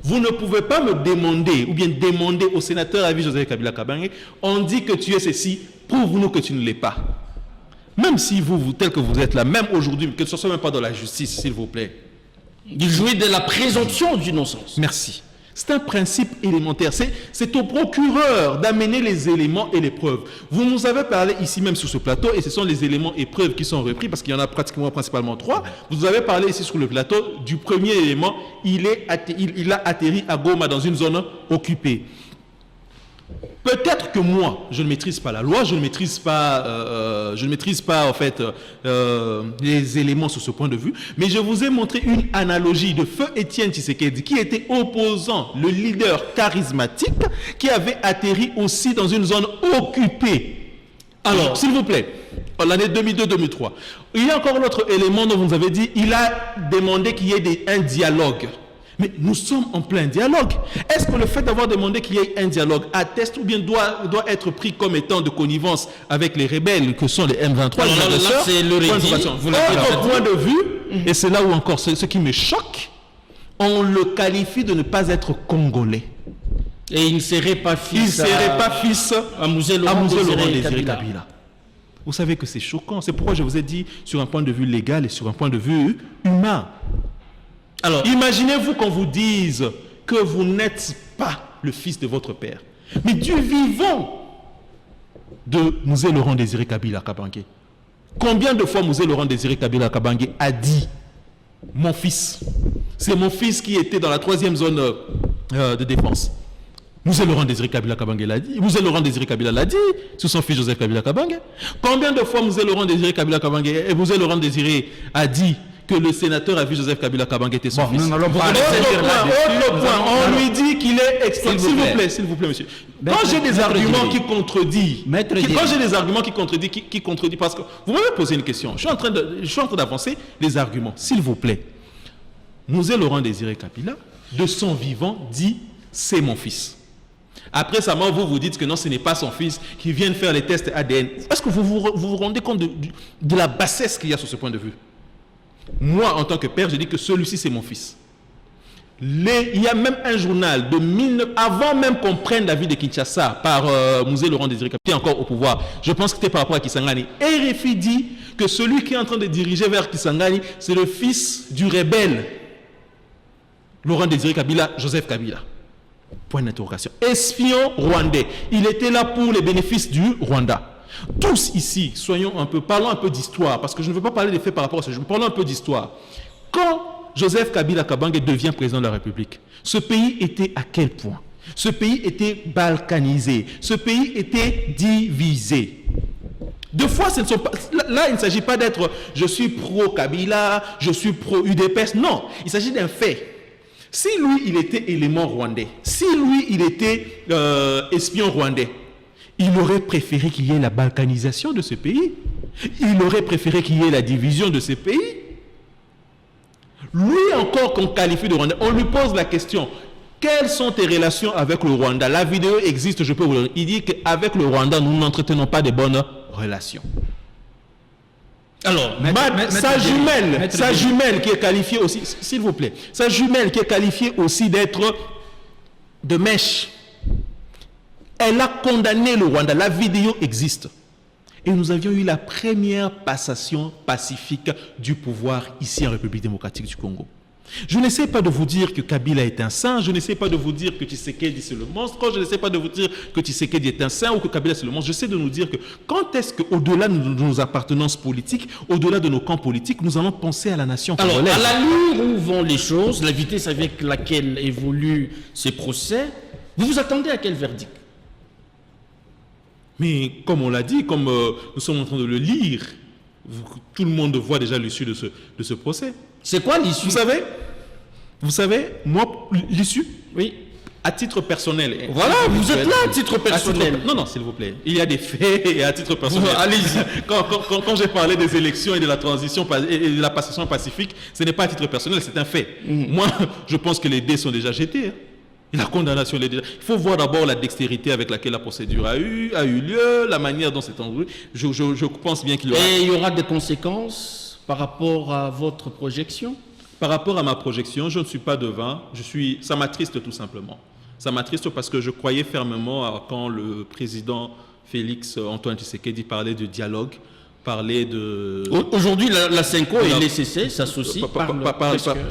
Vous ne pouvez pas me demander, ou bien demander au sénateur Avi Joseph Kabila Kabange, on dit que tu es ceci, prouve-nous que tu ne l'es pas. Même si vous, tel que vous êtes là, même aujourd'hui, que ce ne soit même pas dans la justice, s'il vous plaît. Il jouit de la présomption d'innocence. Merci. C'est un principe élémentaire. C'est au procureur d'amener les éléments et les preuves. Vous nous avez parlé ici même sur ce plateau, et ce sont les éléments et preuves qui sont repris, parce qu'il y en a principalement 3. Vous avez parlé ici sur le plateau du premier élément. Il a atterri à Goma dans une zone occupée. Peut-être que moi, je ne maîtrise pas la loi, je ne maîtrise pas en fait les éléments sur ce point de vue, mais je vous ai montré une analogie de Feu Étienne Tshisekedi qui était opposant, le leader charismatique, qui avait atterri aussi dans une zone occupée. Alors, s'il vous plaît, en l'année 2002-2003, il y a encore l'autre élément dont vous nous avez dit, il a demandé qu'il y ait un dialogue. Mais nous sommes en plein dialogue. Est-ce que le fait d'avoir demandé qu'il y ait un dialogue atteste ou bien doit être pris comme étant de connivence avec les rebelles que sont les M23? C'est le point de vue, et c'est là où encore ce qui me choque, on le qualifie de ne pas être congolais. Et il ne serait pas fils à Mouzé Laurent Désiré Kabila. Vous savez que c'est choquant. C'est pourquoi je vous ai dit sur un point de vue légal et sur un point de vue humain. Alors, imaginez-vous qu'on vous dise que vous n'êtes pas le fils de votre père. Mais du vivant de Mouzé Laurent Désiré Kabila Kabange. Combien de fois Mouzé Laurent Désiré Kabila Kabange a dit mon fils? C'est mon fils qui était dans la 3e zone de défense. Mouzé Laurent Désiré Kabila Kabange l'a dit. Mouzé Laurent Désiré Kabila l'a dit sur son fils Joseph Kabila Kabange. Combien de fois Mouzé Laurent Désiré Kabila Kabange et Mouzé Laurent Désiré a dit que le sénateur a vu Joseph Kabila Kabange était son fils? Autre point, on lui dit qu'il est extrêmement... S'il vous plaît, monsieur. Quand j'ai des arguments qui contredisent, parce que vous m'avez posé une question, je suis en train d'avancer les arguments, s'il vous plaît. Mouzé Laurent Désiré Kabila, de son vivant, dit c'est mon fils. Après sa mort, vous dites que non, ce n'est pas son fils qui vient faire les tests ADN. Est-ce que vous vous rendez compte de la bassesse qu'il y a sur ce point de vue? Moi, en tant que père, je dis que celui-ci, c'est mon fils. Il y a même un journal avant même qu'on prenne la ville de Kinshasa par Mouzé Laurent Désiré Kabila, qui est encore au pouvoir, je pense que c'était par rapport à Kisangani. Et RFI dit que celui qui est en train de diriger vers Kisangani, c'est le fils du rebelle Laurent Désiré Kabila, Joseph Kabila. Point d'interrogation. Espion rwandais. Il était là pour les bénéfices du Rwanda. Tous ici, parlons un peu d'histoire, parce que je ne veux pas parler des faits par rapport à ce jeu, parlons un peu d'histoire. Quand Joseph Kabila Kabange devient président de la République, ce pays était à quel point? Ce pays était balkanisé, ce pays était divisé. Deux fois, là, il ne s'agit pas d'être je suis pro-Kabila, je suis pro-UDPS, non, il s'agit d'un fait. Si lui, il était élément rwandais, si lui, il était espion rwandais, il aurait préféré qu'il y ait la balkanisation de ce pays. Il aurait préféré qu'il y ait la division de ce pays. Lui encore qu'on qualifie de Rwandais, on lui pose la question, quelles sont tes relations avec le Rwanda? La vidéo existe, je peux vous le dire. Il dit qu'avec le Rwanda, nous n'entretenons pas de bonnes relations. Alors, sa jumelle qui est qualifiée aussi, s'il vous plaît, sa jumelle qui est qualifiée aussi d'être de mèche, elle a condamné le Rwanda. La vidéo existe. Et nous avions eu la première passation pacifique du pouvoir ici en République démocratique du Congo. Je n'essaie pas de vous dire que Kabila est un saint, je n'essaie pas de vous dire que Tshisekedi c'est le monstre, je n'essaie pas de vous dire que Tshisekedi est un saint ou que Kabila c'est le monstre. J'essaie de nous dire que quand est-ce qu'au-delà de nos appartenances politiques, au-delà de nos camps politiques, nous allons penser à la nation congolaise. Alors, à l'allure où vont les choses, la vitesse avec laquelle évoluent ces procès, vous vous attendez à quel verdict? Mais comme on l'a dit, comme nous sommes en train de le lire, tout le monde voit déjà l'issue de ce procès. C'est quoi l'issue? Vous savez, moi, l'issue, oui, à titre personnel. Voilà, vous êtes là à titre personnel. Non, s'il vous plaît. Il y a des faits et à titre personnel. Allez-y. Quand j'ai parlé des élections et de la transition et de la passation pacifique, ce n'est pas à titre personnel, c'est un fait. Moi, je pense que les dés sont déjà jetés. Et la condamnation est déjà... Il faut voir d'abord la dextérité avec laquelle la procédure a eu lieu, la manière dont c'est enroulé. Je pense bien qu'il y aura... Et il y aura des conséquences par rapport à votre projection? Par rapport à ma projection, je ne suis pas devin. Ça m'attriste tout simplement. Ça m'attriste parce que je croyais fermement quand le président Félix Antoine Tshisekedi parlait de dialogue, parlait de... Aujourd'hui, la CENCO et l'ECC s'associent.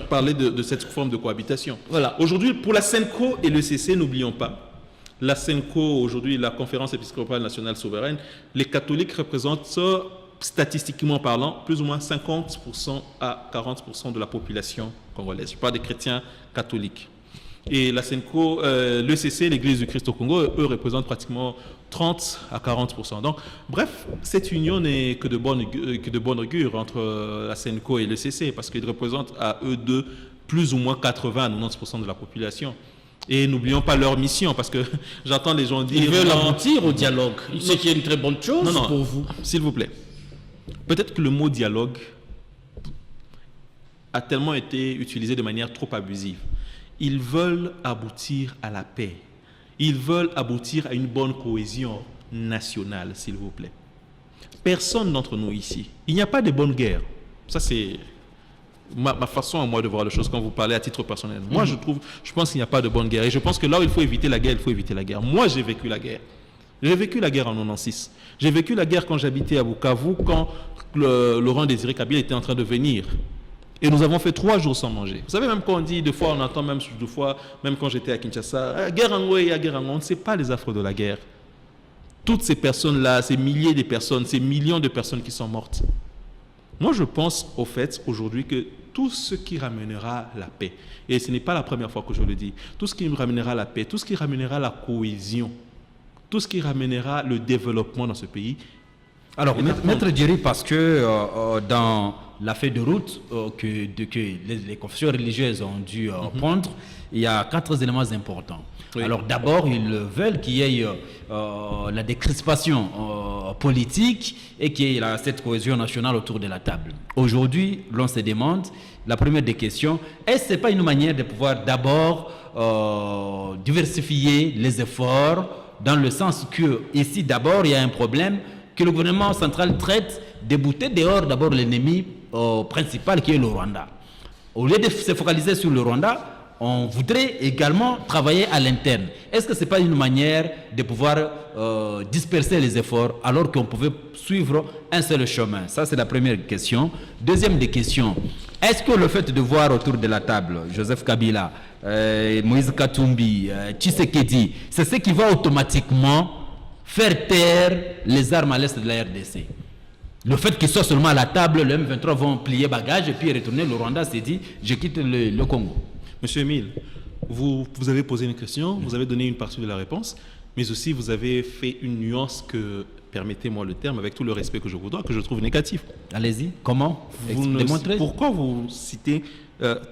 Parler de cette forme de cohabitation. Voilà. Aujourd'hui, pour la CENCO et l'ECC, n'oublions pas, la CENCO, aujourd'hui, la Conférence épiscopale nationale souveraine, les catholiques représentent, statistiquement parlant, plus ou moins 50% à 40% de la population congolaise. Je parle des chrétiens catholiques. Et la CENCO, l'ECC, l'Église du Christ au Congo, eux représentent pratiquement 30 à 40%. Donc, bref, cette union n'est que de bonne augure entre la CENCO et l'ECC, parce qu'ils représentent à eux deux plus ou moins 80 à 90% de la population. Et n'oublions pas leur mission, parce que j'entends les gens dire... Ils veulent aboutir au dialogue, ce qui est une très bonne chose pour vous. S'il vous plaît. Peut-être que le mot dialogue a tellement été utilisé de manière trop abusive. Ils veulent aboutir à la paix. Ils veulent aboutir à une bonne cohésion nationale, s'il vous plaît. Personne d'entre nous ici. Il n'y a pas de bonne guerre. Ça, c'est ma façon à moi de voir les choses quand vous parlez à titre personnel. Moi, je pense qu'il n'y a pas de bonne guerre. Et je pense que là où il faut éviter la guerre, il faut éviter la guerre. Moi, j'ai vécu la guerre. J'ai vécu la guerre en 96. J'ai vécu la guerre quand j'habitais à Bukavu, quand Laurent Désiré Kabila était en train de venir. Et nous avons fait 3 jours sans manger. Vous savez, même quand on dit, deux fois, on entend même quand j'étais à Kinshasa, guerre en Oué, guerre en on ne sait pas les affres de la guerre. Toutes ces personnes-là, ces milliers de personnes, ces millions de personnes qui sont mortes. Moi, je pense au fait aujourd'hui que tout ce qui ramènera la paix, et ce n'est pas la première fois que je le dis, tout ce qui ramènera la paix, tout ce qui ramènera la cohésion, tout ce qui ramènera le développement dans ce pays. Alors, Maître Djeri, parce que dans la feuille de route que les confessions religieuses ont dû prendre, il y a 4 éléments importants. Oui. Alors d'abord, ils veulent qu'il y ait la décrispation politique et qu'il y ait cette cohésion nationale autour de la table. Aujourd'hui, l'on se demande, la première des questions, est-ce que ce n'est pas une manière de pouvoir d'abord diversifier les efforts dans le sens que ici d'abord il y a un problème que le gouvernement central traite de bouter dehors d'abord l'ennemi principal qui est le Rwanda. Au lieu de se focaliser sur le Rwanda, on voudrait également travailler à l'interne. Est-ce que ce n'est pas une manière de pouvoir disperser les efforts alors qu'on pouvait suivre un seul chemin? Ça, c'est la première question. Deuxième des questions, est-ce que le fait de voir autour de la table Joseph Kabila, Moïse Katumbi, Tshisekedi, c'est ce qui va automatiquement faire taire les armes à l'est de la RDC? Le fait qu'ils soient seulement à la table, le M23 vont plier bagage et puis retourner. Le Rwanda s'est dit, je quitte le Congo. Monsieur Emile, vous avez posé une question, vous avez donné une partie de la réponse, mais aussi vous avez fait une nuance que, permettez-moi le terme, avec tout le respect que je vous dois, que je trouve négatif. Allez-y, comment démontrer? Pourquoi vous citez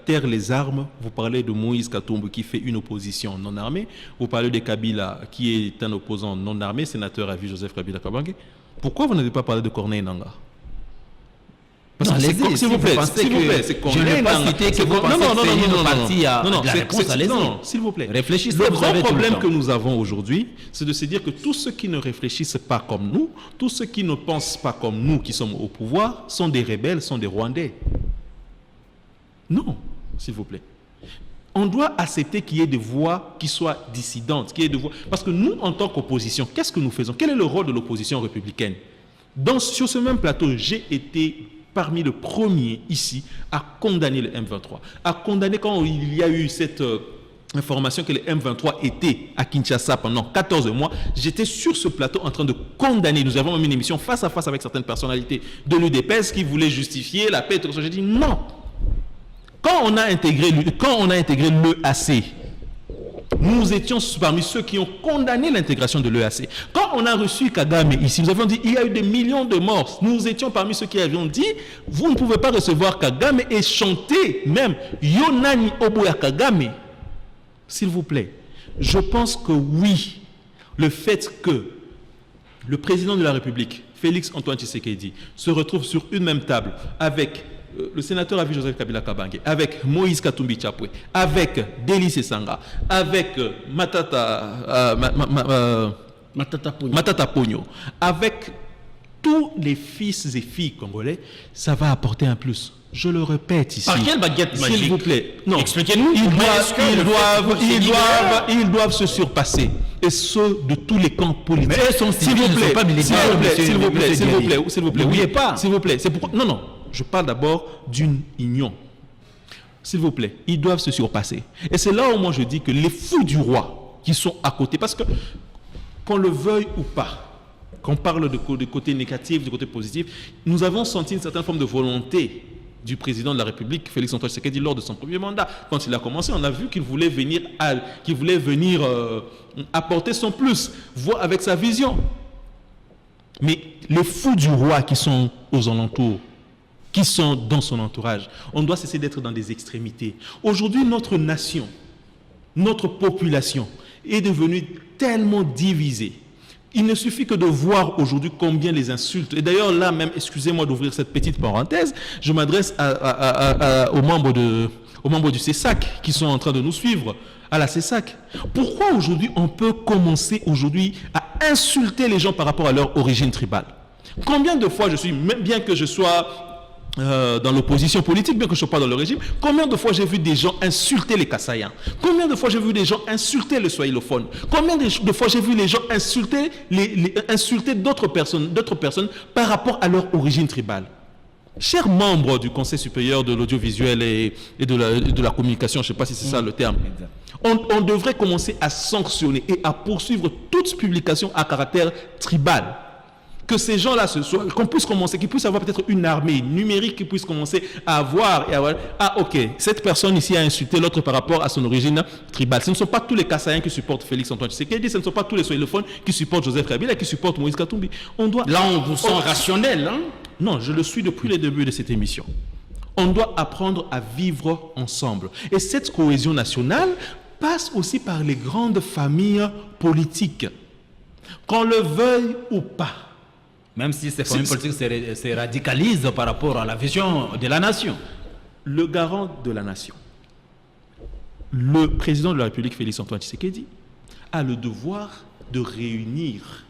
taire les armes? Vous parlez de Moïse Katumbi qui fait une opposition non armée, vous parlez de Kabila qui est un opposant non armé, sénateur à vie Joseph Kabila Kabange. Pourquoi vous n'avez pas parlé de Corneille Nangaa? Non, s'il vous plaît, je n'ai pas cité que vous pensez que c'est une partie à la réponse, allez-y. Non, s'il vous plaît. Réfléchissez. Le grand problème que nous avons aujourd'hui, c'est de se dire que tous ceux qui ne réfléchissent pas comme nous, tous ceux qui ne pensent pas comme nous qui sommes au pouvoir, sont des rebelles, sont des Rwandais. Non, s'il vous plaît. On doit accepter qu'il y ait des voix qui soient dissidentes, qu'il y ait des voix... Parce que nous, en tant qu'opposition, qu'est-ce que nous faisons? Quel est le rôle de l'opposition républicaine? Sur ce même plateau, j'ai été parmi les premiers ici à condamner le M23, à condamner quand il y a eu cette information que le M23 était à Kinshasa pendant 14 mois, j'étais sur ce plateau en train de condamner. Nous avons même une émission face à face avec certaines personnalités de l'UDPS qui voulaient justifier la paix. J'ai dit non. Quand on a intégré l'EAC, nous étions parmi ceux qui ont condamné l'intégration de l'EAC. Quand on a reçu Kagame ici, nous avions dit il y a eu des millions de morts. Nous étions parmi ceux qui avions dit vous ne pouvez pas recevoir Kagame et chanter même Yonani Oboya Kagame. S'il vous plaît, je pense que oui, le fait que le président de la République, Félix Antoine Tshisekedi, se retrouve sur une même table avec le sénateur à vie Joseph Kabila Kabange, avec Moïse Katumbi Chapwe, avec Délice Sanga, avec Matata Pogno, avec tous les fils et filles congolais, ça va apporter un plus. Je le répète ici. Par quelle baguette magique? S'il vous plaît. Non. Expliquez-nous. Ils doivent se surpasser. Et ce, de tous les camps politiques. Mais eux sont civils, ils ne sont pas militaires. S'il vous plaît. N'oubliez pas. S'il vous plaît. C'est pourquoi... Non. Je parle d'abord d'une union. S'il vous plaît, ils doivent se surpasser. Et c'est là où moi je dis que les fous du roi qui sont à côté, parce que qu'on le veuille ou pas, qu'on parle de côté négatif, du côté positif, nous avons senti une certaine forme de volonté du président de la République, Félix Antoine Tshisekedi, lors de son premier mandat. Quand il a commencé, on a vu qu'il voulait venir apporter son plus, voir avec sa vision. Mais les fous du roi qui sont aux alentours, qui sont dans son entourage, on doit cesser d'être dans des extrémités. Aujourd'hui, notre nation, notre population est devenue tellement divisée. Il ne suffit que de voir aujourd'hui combien les insultes, et d'ailleurs là même, excusez-moi d'ouvrir cette petite parenthèse, je m'adresse aux membres du CESAC qui sont en train de nous suivre, à la CESAC. Pourquoi aujourd'hui on peut commencer aujourd'hui à insulter les gens par rapport à leur origine tribale? Combien de fois bien que je sois dans l'opposition politique, bien que je ne sois pas dans le régime, combien de fois j'ai vu des gens insulter les Kassaïens? Combien de fois j'ai vu des gens insulter le Swahilophones? Combien de fois j'ai vu les gens insulter d'autres personnes par rapport à leur origine tribale? chers membres du Conseil supérieur de l'audiovisuel et de la communication, je ne sais pas si c'est ça le terme, on devrait commencer à sanctionner et à poursuivre toute publication à caractère tribal. Que ces gens-là, qu'on puisse commencer, qu'ils puissent avoir peut-être une armée numérique, qu'ils puissent commencer à avoir, ah ok, cette personne ici a insulté l'autre par rapport à son origine tribale. Ce ne sont pas tous les Kassaïens qui supportent Félix Antoine Tshisekedi, ce ne sont pas tous les Soilophones qui supportent Joseph Kabila, qui supportent Moïse Katumbi. Là, on vous sent rationnel, hein? Non, je le suis depuis le début de cette émission. On doit apprendre à vivre ensemble. Et cette cohésion nationale passe aussi par les grandes familles politiques. Qu'on le veuille ou pas. Même si ces familles politiques se radicalisent par rapport à la vision de la nation. Le garant de la nation, le président de la République, Félix Antoine Tshisekedi, a le devoir de réunir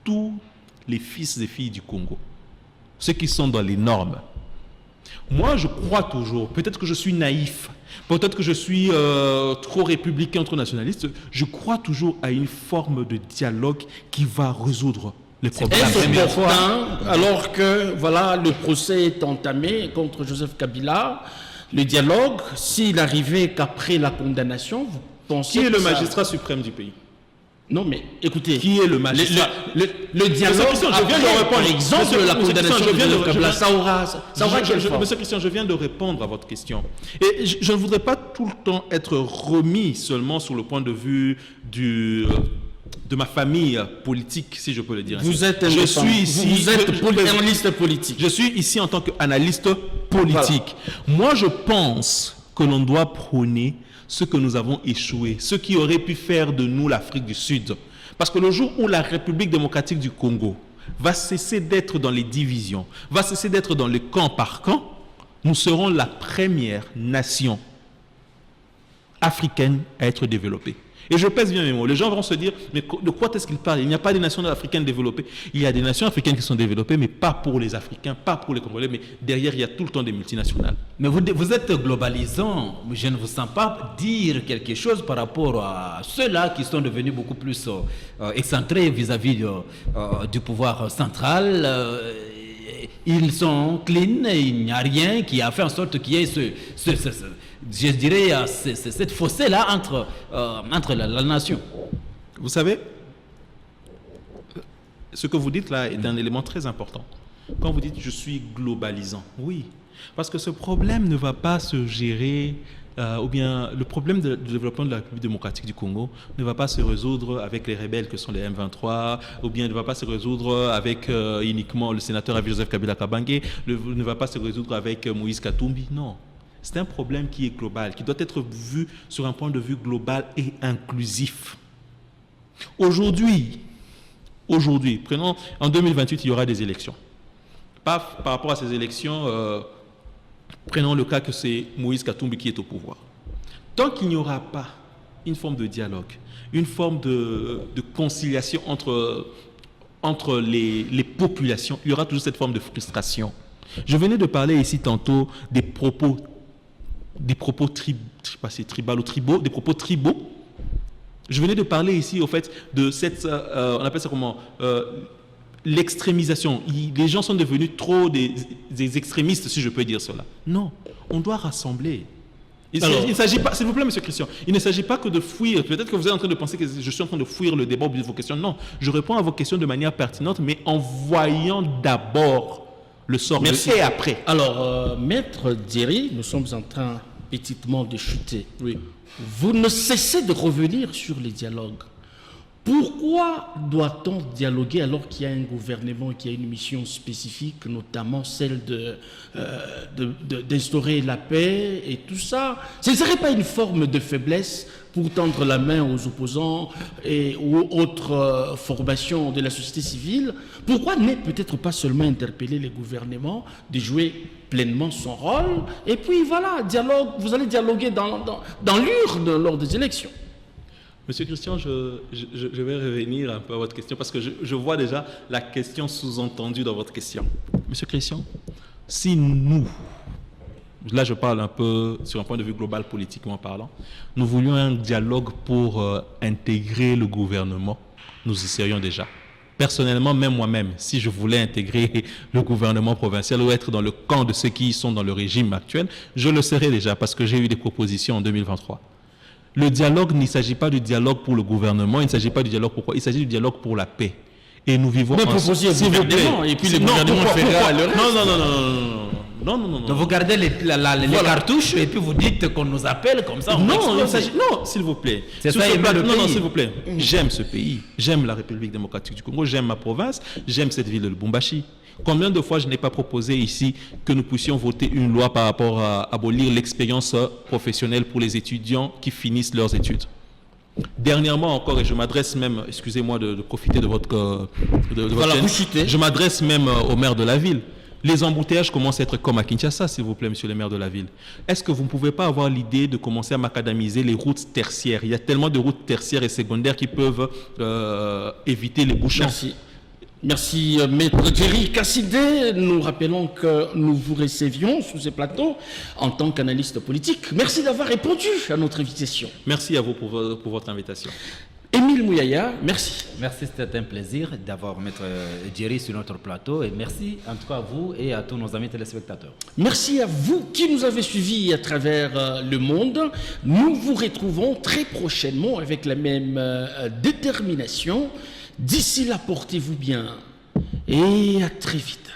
tous les fils et filles du Congo, ceux qui sont dans les normes. Moi, je crois toujours, peut-être que je suis naïf, peut-être que je suis trop républicain, trop nationaliste, je crois toujours à une forme de dialogue qui va résoudre les problèmes. Est-ce opportun, alors que voilà, le procès est entamé contre Joseph Kabila, le dialogue, s'il n'arrivait qu'après la condamnation, vous pensez Qui est le magistrat suprême du pays? Non, mais écoutez, qui est le magistrat? Le dialogue, je viens de répondre. par exemple, la condamnation de Joseph Kabila, ça aura quelle forme? Monsieur Christian, je viens de répondre à votre question. Et je ne voudrais pas tout le temps être remis seulement sur le point de vue de ma famille politique, si je peux le dire ainsi. Vous êtes analyste politique. Je suis ici en tant qu'analyste politique. Voilà. Moi, je pense que l'on doit prôner ce que nous avons échoué, ce qui aurait pu faire de nous l'Afrique du Sud. Parce que le jour où la République démocratique du Congo va cesser d'être dans les divisions, va cesser d'être dans le camp par camp, nous serons la première nation africaine à être développée. Et je pèse bien mes mots. Les gens vont se dire, mais de quoi est-ce qu'ils parlent? Il n'y a pas des nations africaines développées. Il y a des nations africaines qui sont développées, mais pas pour les Africains, pas pour les Congolais, mais derrière, il y a tout le temps des multinationales. Mais vous êtes globalisant. Je ne vous sens pas dire quelque chose par rapport à ceux-là qui sont devenus beaucoup plus excentrés vis-à-vis du pouvoir central. Ils sont clean, il n'y a rien qui a fait en sorte qu'il y ait je dirais, cette fossé-là entre la nation. Vous savez, ce que vous dites là est un élément très important. Quand vous dites « je suis globalisant », oui, parce que ce problème ne va pas se gérer, ou bien le problème du développement de la République démocratique du Congo ne va pas se résoudre avec les rebelles que sont les M23, ou bien ne va pas se résoudre avec uniquement le sénateur Joseph Kabila Kabange, ne va pas se résoudre avec Moïse Katumbi, non. C'est un problème qui est global, qui doit être vu sur un point de vue global et inclusif. Aujourd'hui, prenons, en 2028, il y aura des élections. Par rapport à ces élections, prenons le cas que c'est Moïse Katumbi qui est au pouvoir. Tant qu'il n'y aura pas une forme de dialogue, une forme de conciliation entre les populations, il y aura toujours cette forme de frustration. Je venais de parler ici tantôt des propos tribaux. Je venais de parler ici, au fait, de cette, on appelle ça comment, l'extrémisation. Les gens sont devenus trop des extrémistes, si je peux dire cela. Non, on doit rassembler. Il ne s'agit pas, s'il vous plaît, monsieur Christian, il ne s'agit pas que de fuir. Peut-être que vous êtes en train de penser que je suis en train de fuir le débat de vos questions. Non, je réponds à vos questions de manière pertinente, mais en voyant d'abord le sort. Merci. Et après. Alors, Maître Djeri, nous sommes en train petitement de chuter. Oui. Vous ne cessez de revenir sur les dialogues. Pourquoi doit-on dialoguer alors qu'il y a un gouvernement qui a une mission spécifique, notamment celle d'instaurer la paix et tout ça? Ce ne serait pas une forme de faiblesse pour tendre la main aux opposants et aux autres formations de la société civile? Pourquoi ne peut-être pas seulement interpeller les gouvernements de jouer pleinement son rôle? Et puis voilà, dialogue, vous allez dialoguer dans l'urne lors des élections. Monsieur Christian, je vais revenir un peu à votre question parce que je vois déjà la question sous-entendue dans votre question. Monsieur Christian, si nous, là je parle un peu sur un point de vue global politiquement parlant, nous voulions un dialogue pour intégrer le gouvernement, nous y serions déjà. Personnellement, même moi-même, si je voulais intégrer le gouvernement provincial ou être dans le camp de ceux qui sont dans le régime actuel, je le serais déjà parce que j'ai eu des propositions en 2023. Le dialogue, il ne s'agit pas du dialogue pour le gouvernement, il ne s'agit pas du dialogue pour quoi? Il s'agit du dialogue pour la paix. Et nous vivons mais proposez un gouvernement, et puis le gouvernement fera le reste. Non. Donc vous gardez les cartouches et puis vous dites qu'on nous appelle comme ça. Non, s'il vous plaît. C'est ça, non, s'il vous plaît. J'aime ce pays, j'aime la République démocratique du Congo, j'aime ma province, j'aime cette ville de Lubumbashi. Combien de fois je n'ai pas proposé ici que nous puissions voter une loi par rapport à abolir l'expérience professionnelle pour les étudiants qui finissent leurs études? Dernièrement encore, et je m'adresse même, excusez-moi de profiter de votre chaîne, je m'adresse même au maire de la ville. Les embouteillages commencent à être comme à Kinshasa, s'il vous plaît, monsieur le maire de la ville. Est-ce que vous ne pouvez pas avoir l'idée de commencer à macadamiser les routes tertiaires? Il y a tellement de routes tertiaires et secondaires qui peuvent éviter les bouchons. Merci, Maître Thierry Kassidé. Nous rappelons que nous vous recevions sous ce plateau en tant qu'analyste politique. Merci d'avoir répondu à notre invitation. Merci à vous pour votre invitation. Émile Mouyaya, merci. Merci, c'était un plaisir d'avoir Maître Thierry sur notre plateau et merci en tout cas à vous et à tous nos amis téléspectateurs. Merci à vous qui nous avez suivis à travers le monde. Nous vous retrouvons très prochainement avec la même détermination. D'ici là, portez-vous bien et à très vite.